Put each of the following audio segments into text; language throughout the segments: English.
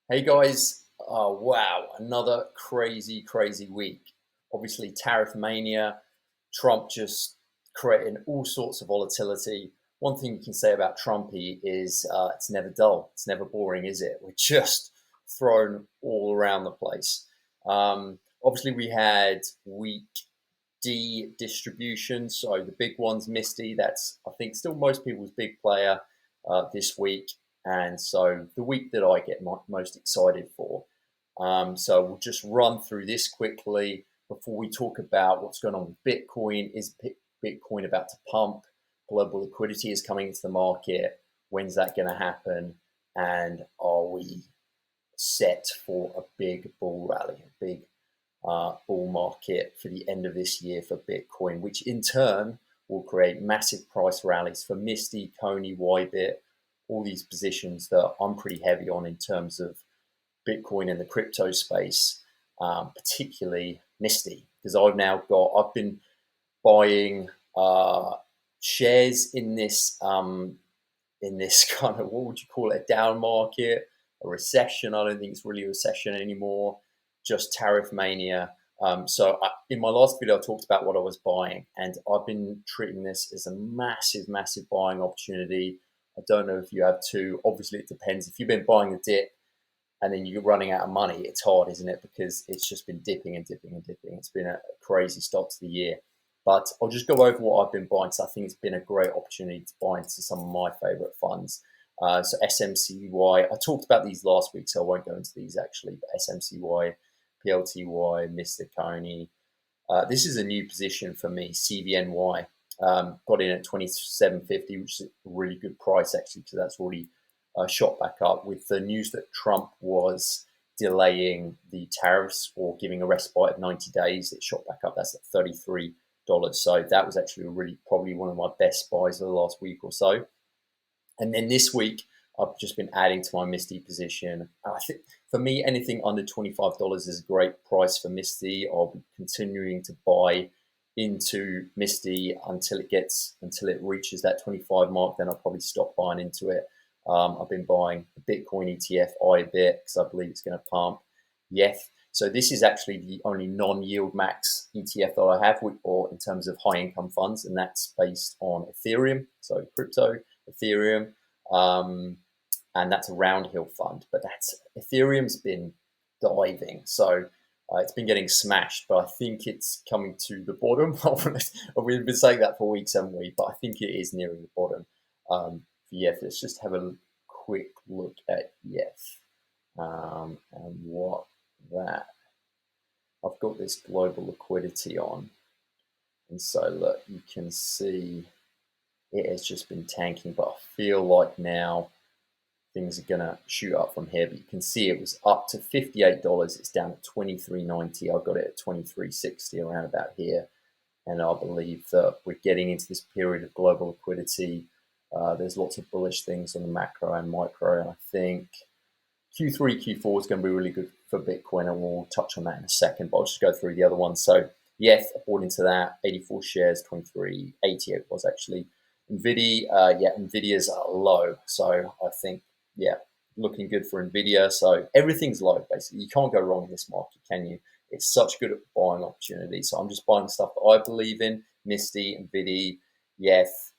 Hey guys, wow, another crazy week. Obviously, tariff mania, Trump just creating all sorts of volatility. One thing you can say about Trumpy is it's never dull, it's never boring, is it? We're just thrown all around the place. Obviously, we had week D distribution, so the big ones, MSTY, that's I think still most people's big player this week, and so the week that I get most excited for. So we'll just run through this quickly before we talk about what's going on with Bitcoin. Is Bitcoin about to pump? Global liquidity is coming into the market. When's that going to happen? And are we set for a big bull rally, a big bull market for the end of this year for Bitcoin, which in turn will create massive price rallies for MSTY, CONY, YBIT, all these positions that I'm pretty heavy on in terms of Bitcoin in the crypto space, particularly MSTY, because I've been buying shares in this kind of, what would you call it, a down market, a recession. I don't think it's really a recession anymore, just tariff mania. In my last video, I talked about what I was buying, and I've been treating this as a massive buying opportunity. I don't know if you have too. Obviously, it depends. If you've been buying the dip and then you're running out of money, it's hard, isn't it? Because it's just been dipping and dipping and dipping. It's been a crazy start to the year. But I'll just go over what I've been buying, because I think it's been a great opportunity to buy into some of my favorite funds. So SMCY, I talked about these last week, so I won't go into these actually, but SMCY, PLTY, Mr. CONY. This is a new position for me, CVNY. Got in at 27.50, which is a really good price actually, because that's already shot back up with the news that Trump was delaying the tariffs or giving a respite of 90 days. It shot back up. That's at $33. So that was actually really probably one of my best buys of the last week or so. And then this week, I've just been adding to my MSTY position. I think for me, anything under $25 is a great price for MSTY. I'll be continuing to buy into MSTY until it reaches that 25 mark. Then I'll probably stop buying into it. I've been buying the Bitcoin ETF YBIT because I believe it's going to pump. YETH. So this is actually the only non-YieldMax ETF that I have, or in terms of high income funds, and that's based on Ethereum. So crypto, Ethereum, and that's a round hill fund. But Ethereum's been diving, so it's been getting smashed. But I think it's coming to the bottom. We've been saying that for weeks, haven't we? But I think it is nearing the bottom. YETH. Let's just have a quick look at YETH and what that. I've got this global liquidity on, and so look, you can see it has just been tanking, but I feel like now things are gonna shoot up from here. But you can see it was up to $58. It's down at $23.90. I got it at $23.60, around about here, and I believe that we're getting into this period of global liquidity. There's lots of bullish things on the macro and micro, and I think Q3, Q4 is going to be really good for Bitcoin, and we'll touch on that in a second, but I'll just go through the other ones. So, YETH, according to that, 84 shares, 23.80 it was actually. NVIDIA, NVIDIA's low, so I think, looking good for NVIDIA. So everything's low, basically. You can't go wrong in this market, can you? It's such good buying opportunity. So I'm just buying stuff that I believe in, MSTY, NVIDIA, YETH.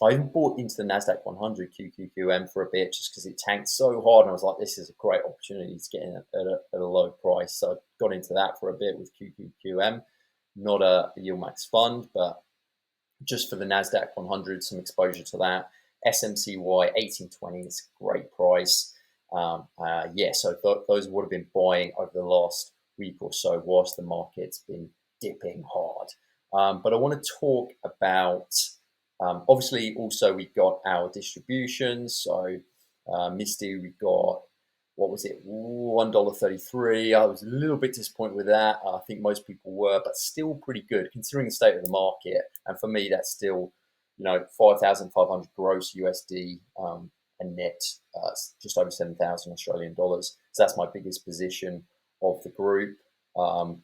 I even bought into the NASDAQ 100 QQQM for a bit just because it tanked so hard, and I was like, this is a great opportunity to get in at a low price. So I got into that for a bit with QQQM, not a YieldMax fund, but just for the NASDAQ 100, some exposure to that. SMCY 1820 is a great price. So those would have been buying over the last week or so whilst the market's been dipping hard. But I want to talk about, obviously, also we got our distributions. So MSTY, we got, what was it, $1.33. I was a little bit disappointed with that. I think most people were, but still pretty good considering the state of the market. And for me, that's still, 5,500 gross USD and net just over 7,000 Australian dollars. So that's my biggest position of the group.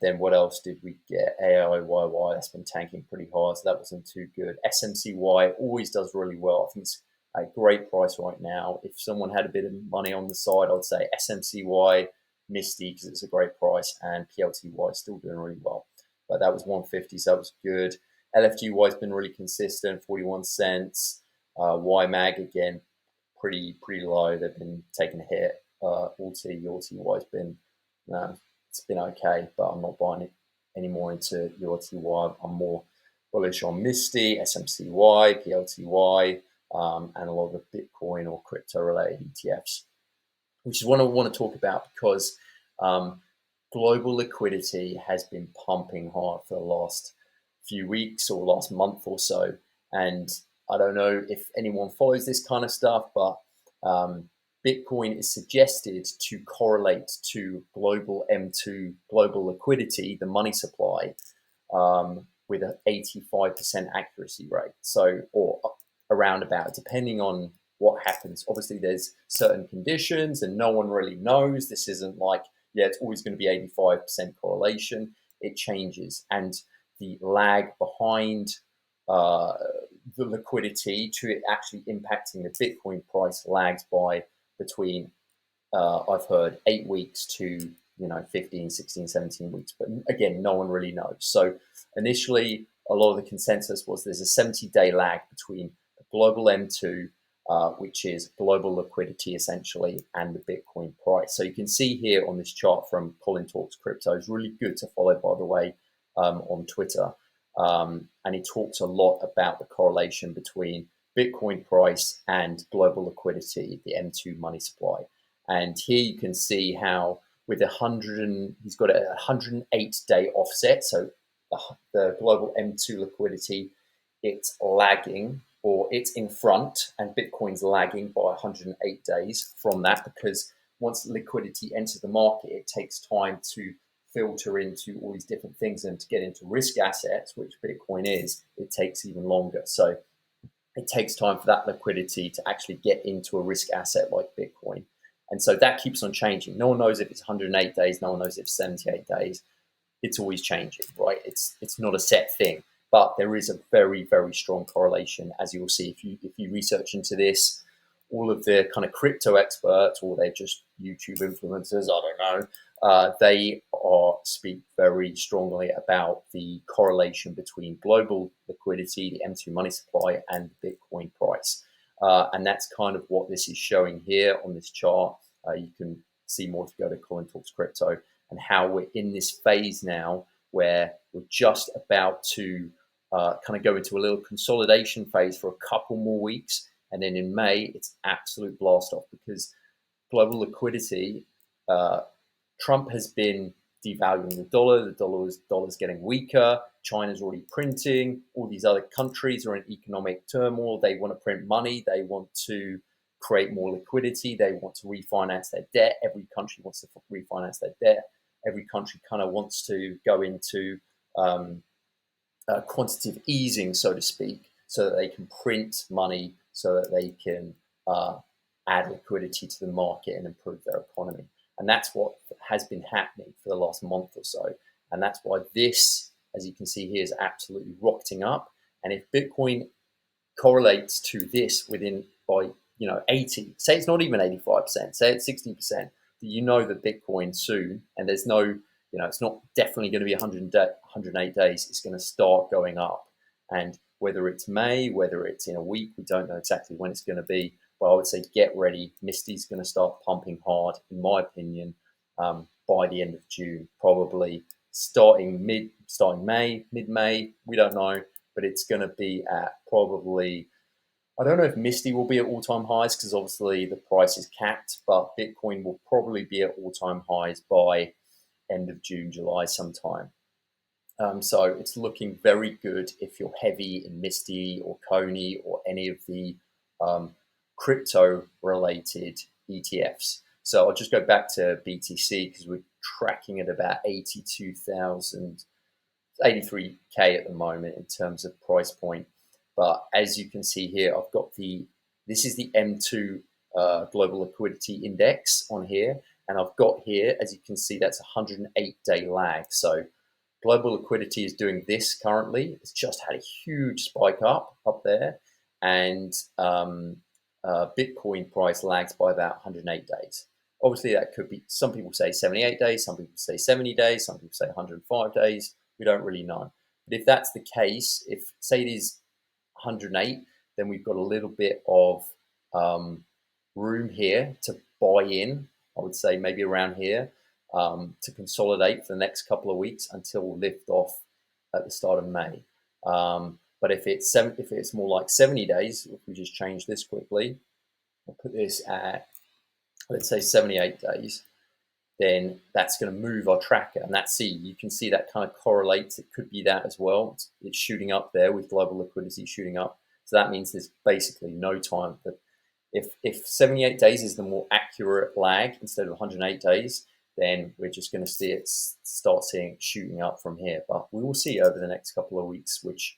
Then what else did we get? AIYY, that's been tanking pretty hard, so that wasn't too good. SMCY always does really well. I think it's a great price right now. If someone had a bit of money on the side, I'd say SMCY, MSTY, because it's a great price, and PLTY is still doing really well. But that was 150, so that was good. LFGY has been really consistent, 41 cents. YMAG again, pretty low. They've been taking a hit. YieldMax has been it's been okay, but I'm not buying it anymore into YieldMax. I'm more bullish on MSTY, SMCY, PLTY, and a lot of the Bitcoin or crypto related ETFs, which is what I want to talk about because global liquidity has been pumping hard for the last few weeks or last month or so. And I don't know if anyone follows this kind of stuff, but Bitcoin is suggested to correlate to global M2, global liquidity, the money supply, with an 85% accuracy rate. So, or around about, depending on what happens. Obviously, there's certain conditions and no one really knows. This isn't like, yeah, it's always going to be 85% correlation. It changes. And the lag behind the liquidity to it actually impacting the Bitcoin price lags by between, I've heard 8 weeks to 15, 16, 17 weeks. But again, no one really knows. So initially, a lot of the consensus was there's a 70-day lag between the global M2, which is global liquidity essentially, and the Bitcoin price. So you can see here on this chart from Colin Talks Crypto, is really good to follow, by the way, on Twitter. And he talks a lot about the correlation between Bitcoin price and global liquidity, the M2 money supply. And here you can see how with he's got a 108-day offset. So the global M2 liquidity, it's lagging, or it's in front, and Bitcoin's lagging by 108 days from that, because once liquidity enters the market, it takes time to filter into all these different things, and to get into risk assets, which Bitcoin is, it takes even longer. So it takes time for that liquidity to actually get into a risk asset like Bitcoin. And so that keeps on changing. No one knows if it's 108 days, no one knows if it's 78 days. It's always changing, right? It's not a set thing, but there is a very, very strong correlation, as you will see if you research into this. All of the kind of crypto experts, or they're just YouTube influencers, I don't know, they speak very strongly about the correlation between global liquidity, the M2 money supply, and the Bitcoin price. And that's kind of what this is showing here on this chart. You can see more if you go to Colin Talks Crypto, and how we're in this phase now where we're just about to kind of go into a little consolidation phase for a couple more weeks. And then in May, it's absolute blast off, because global liquidity, Trump has been devaluing the dollar's getting weaker. China's already printing. All these other countries are in economic turmoil. They want to print money. They want to create more liquidity. They want to refinance their debt. Every country wants to refinance their debt. Every country kind of wants to go into quantitative easing, so to speak, so that they can print money, so that they can add liquidity to the market and improve their economy. And that's what has been happening for the last month or so. And that's why this, as you can see here, is absolutely rocketing up. And if Bitcoin correlates to this within by 80, say it's not even 85%, say it's 60%, you know that Bitcoin soon, and there's no, it's not definitely going to be 108 days, it's going to start going up. And whether it's May, whether it's in a week, we don't know exactly when it's going to be, but I would say get ready. MSTY's going to start pumping hard, in my opinion, by the end of June, probably starting May, mid-May, we don't know, but it's going to be at probably, I don't know if MSTY will be at all-time highs, because obviously the price is capped, but Bitcoin will probably be at all-time highs by end of June, July sometime. So it's looking very good if you're heavy in MSTY or CONY or any of the crypto-related ETFs. So I'll just go back to BTC, because we're tracking at about 82,000, 83K at the moment in terms of price point. But as you can see here, I've got this is the M2 Global Liquidity Index on here. And I've got here, as you can see, that's a 108-day lag. So global liquidity is doing this currently. It's just had a huge spike up there. And Bitcoin price lags by about 108 days. Obviously, that could be, some people say 78 days, some people say 70 days, some people say 105 days. We don't really know. But if that's the case, if say it is 108, then we've got a little bit of room here to buy in. I would say maybe around here to consolidate for the next couple of weeks until lift off at the start of May. But if it's more like 70 days, if we just change this quickly, I'll put this at, let's say 78 days, then that's going to move our tracker. And that's, you can see that kind of correlates. It could be that as well. It's shooting up there with global liquidity shooting up. So that means there's basically no time. That if 78 days is the more accurate lag instead of 108 days, then we're just going to see it start seeing it shooting up from here. But we will see over the next couple of weeks which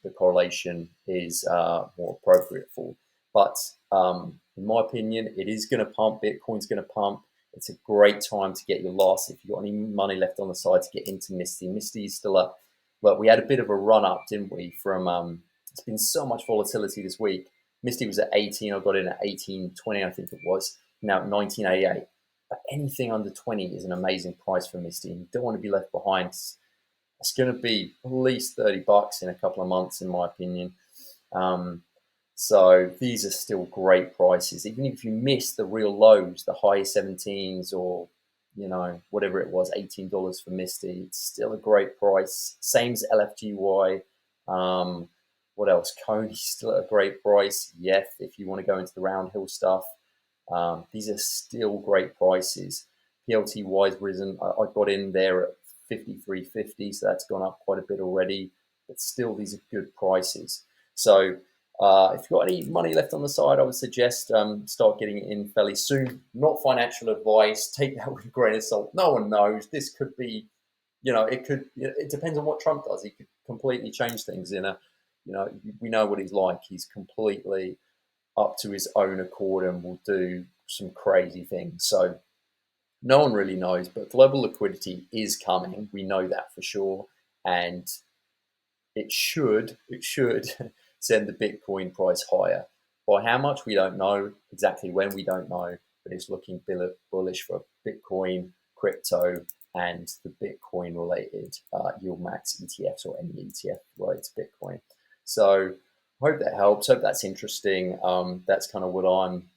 the correlation is more appropriate for. But in my opinion, it is going to pump. Bitcoin's going to pump. It's a great time to get your loss. If you've got any money left on the side, to get into MSTY. MSTY is still up. But we had a bit of a run up, didn't we? From it's been so much volatility this week. MSTY was at 18. I got in at 18.20, I think it was. Now at 19.88. But anything under 20 is an amazing price for MSTY. You don't want to be left behind. It's going to be at least $30 in a couple of months, in my opinion. So these are still great prices. Even if you miss the real lows, the high 17s or, whatever it was, $18 for MSTY, it's still a great price. Same as LFGY. What else? CONY still at a great price. YEF, if you want to go into the roundhill stuff. These are still great prices. PLTY's risen. I got in there at 53.50, so that's gone up quite a bit already. But still, these are good prices. So if you've got any money left on the side, I would suggest start getting it in fairly soon. Not financial advice. Take that with a grain of salt. No one knows. This could be, it depends on what Trump does. He could completely change things we know what he's like. He's completely up to his own accord and will do some crazy things. So no one really knows, but global liquidity is coming. We know that for sure. And it should send the Bitcoin price higher. By how much, we don't know. Exactly when, we don't know. But it's looking bullish for Bitcoin, crypto, and the Bitcoin-related YieldMax ETFs or any ETF related to Bitcoin. So I hope that helps. Hope that's interesting. That's kind of what I'm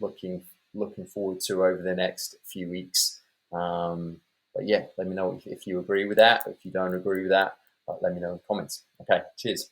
looking forward to over the next few weeks. But yeah, let me know if you agree with that. If you don't agree with that, let me know in the comments. Okay, cheers.